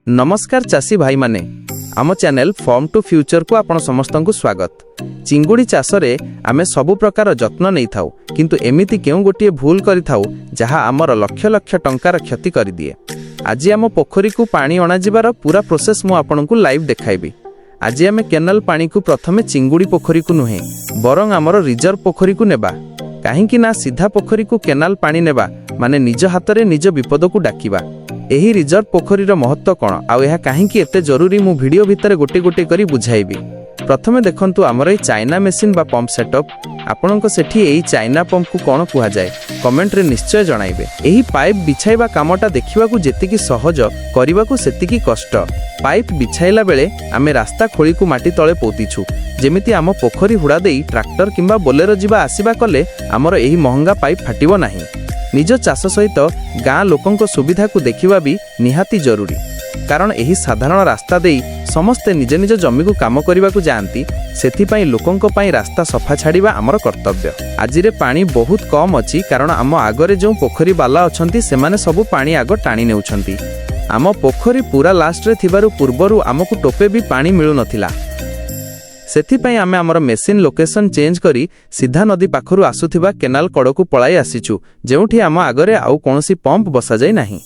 नमस्कार चाषी भाई माने आम चैनल फार्म टू फ्यूचर को आपण समस्त को स्वागत। चिंगुड़ी चाष रे आमे सबु प्रकार जत्न नहीं थाउ किंतु एमिति केउ गोटे भूल करि थाउ जहा आमर लक्ष लक्ष टंकार क्षति करि दिए। आज आम पोखरी को पानी अणा जिबार पूरा प्रोसेस मु आपन को लाइव देखाइबी। आज आमे केनाल पानी को प्रथमे चिंगुड़ी पोखरी को नुहे बरंग आमर रिजर्व पोखरी को नेबा काहेकि ना सीधा पोखरी को केनाल पानी नेबा माने निज हाथ में निज विपद को डाकिबा। एही रिजर्व पोखरीर महत्व कौन आउ यह कहीं एते जरूरी मु वीडियो भितर गोटे गोटे करी बुझाइबी। प्रथमे देखंतु आमर ए चाइना मेसिन बा पंप सेटअप आपनक सेठी एही चाइना पंप को कौन कुहा जाए कमेंट रे निश्चय जणाइबे। एही पाइप बिछाइबा कामटा देखिबाकू जेतिकी सहज करिबाकू सेतिकी कष्ट। पाइप बिछाइला बेले आमे रास्ता खोली को माटी तळे पोतीछु जेमिति आम पोखरी हुड़ा देई ट्रैक्टर किंबा बोलेरो जिबा आसीबा कले आमर एही महंगा पाइप फाटिबो नाही। निज चाष सहित गाँ लोकंक सुविधा को देखिबा भी निहाती जरूरी कारण एही साधारण रास्ता देई समस्ते निज निज जमी को काम करने को जाती से लोकंक पई रास्ता सफा छाड़िबा आमर कर्तव्य। आज रे पानी बहुत कम अच्छी कारण आम आगरे जो पोखरी बाला अछंती सेमाने सबु पानी आग टाणी नेउछंती। आम पोखरी पूरा लास्ट रे थिबारु पूर्वरु आमको टोपे भी पानी मिलु नथिला सेथिपाई आमे आमर मेसिन लोकेशन चेंज करी सीधा नदी पाखरु आसुथिबा केनाल कड़कू पलाई आसीचु जेउठी आम आगरे आउ कोनोसी पंप बसा जाय नाही।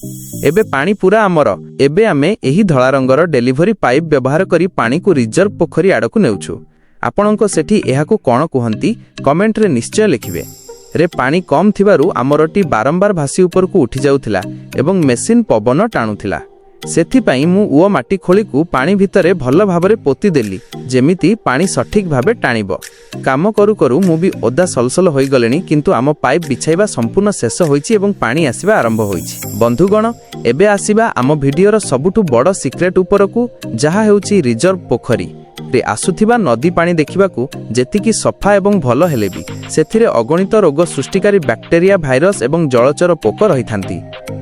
एबे पानी पूरा आमर एबे आमे एही धळा रंगर डेलीवरी पाइप व्यवहार करी पानी को रिजर्व पोखरी आडकू नेउछु। आपणको सेठी एहाकू कोन कुहंती कमेंट रे निश्चय लिखिबे। रे पानी कम थिबारु आमरटी बारंबार भासी ऊपर को उठी जाउथिला एवं मेसिन पवन टाणुथिला सेथिपाई मु उओ माटी खोली को पानी भितरे भल भाबरे पोती देली जेमिति पानी सठिक भाबे टाणिबो। काम करू करू मु भी ओदा सलसल होई गलेनी किंतु आम पाइप बिछाइबा संपूर्ण शेष होईछि एवं पानी आसीबा आरंभ होईछि। बंधुगण एबे आसीबा आम भिडियोर सबुठु बड़ सिक्रेट उपरकू जहा हेउछि रिजर्व पोखरी रे आसुथिबा नदी पानी देखिबाकू जेतिकी सफा एवं भल हेले भी सेथिरे अगणित रोग सृष्टिकारी बैक्टेरिया भाइरस एवं जलचर पोक रहिथांती।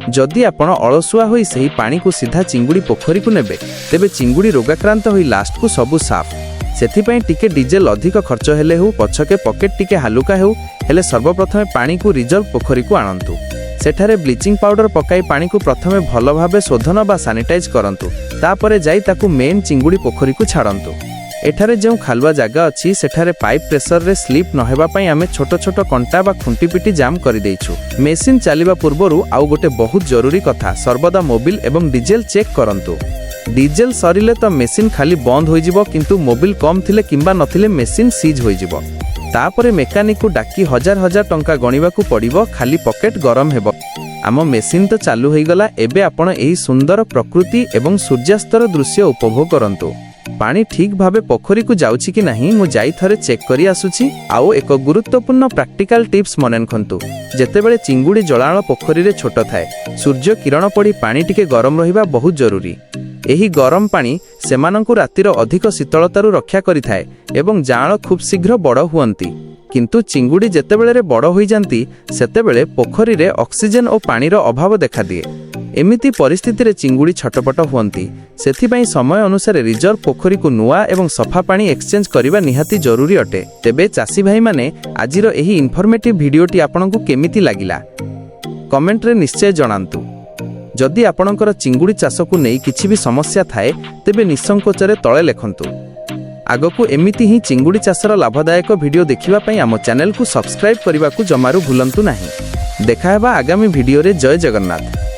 जदि आपण अलसुआ होई सही पानी को सीधा चिंगुड़ी पोखरी को नेबे तेबे चिंगुड़ी रोगाक्रांत होई लास्ट को सबु साफ। सेथिपई टिके डीजेल अधिक खर्च हेले हो पछके पॉकेट टिके हालुका हो हेले सर्वप्रथमे पानी को रिजर्व पोखरी को आणंतु। सेठारे ब्लीचिंग पाउडर पकाई पानी को प्रथमे भल भाबे शोधन बा सैनिटाइज करंतु तापरे जाई ताकू मेन चिंगुड़ी पोखरी को छाड़ंतु। एठारे जो खालुआ जगह अच्छी सेठारे पाइप प्रेशर रे स्लीप न हेबा पई आमे छोट छोट कंटा बा खुंटी पिटी जाम करि देइछु। मेसिन चलिबा पूर्वरु आउ गोटे बहुत जरूरी कथा सर्वदा मोबिल एवं डीजेल चेक करंतु। डीजेल सरिले तो मेसिन खाली बंद होई जिवो किंतु मोबिल कम थिले किंबा नथिले मेसिन सीज होई जिवो। तापरे मेकानिक को डाकी हजार हजार टंका गणिबा को पड़िबो खाली पॉकेट गरम हेबो। आम मेसिन तो चालू होई गला एबे आपण एही सुंदर प्रकृति एवं सूर्यास्तर दृश्य उपभोग करंतु। पानी ठीक भावे पोखरी को जाउछि कि नहीं मु जाई थरे चेक करी आसुछि। आउ एक गुरुत्वपूर्ण प्रैक्टिकल टिप्स मन रखंतु जेतेबेले चिंगुड़ी जलाळ पोखरी रे छोट थाए सूर्य किरण पड़ी पानी टिके गरम रहिबा बहुत जरूरी। एही गरम पानी सेमानंकु रातिर अधिक शीतलतारु रक्षा करि थाए एवं जाळ खूब शीघ्र बड़ हुअंती किंतु चिंगुड़ी जेतेबेले रे बड़ होई जांती सेतेबेले पोखरी रे ऑक्सीजन और पानी रो अभाव देखा दिए। एमिति परिस्थिति रे चिंगुड़ी छटपट हुअंती सेथिबाई समय अनुसार रिजर्व पोखरी को नुआ एवं सफा पानी एक्सचेंज करिबा निहाती जरूरी अटे। तेबे चाषी भाई माने आजिर एही इन्फॉर्मेटिव वीडियोटी आपनकु केमिति लागिला कमेंट रे निश्चय जणांतु। जदि आपणकर चिंगुड़ी चाष को नहीं किछि भी समस्या थाए तेबे निसंकोचरे तळे लेखंतु। आगकू एमिति ही चिंगुड़ी चाषर लाभदायक वीडियो देखिबा पई आम चैनल को सब्सक्राइब करने को जमारू भूलंतु नहीं। देखा हेबा आगामी वीडियो रे। जय जगन्नाथ।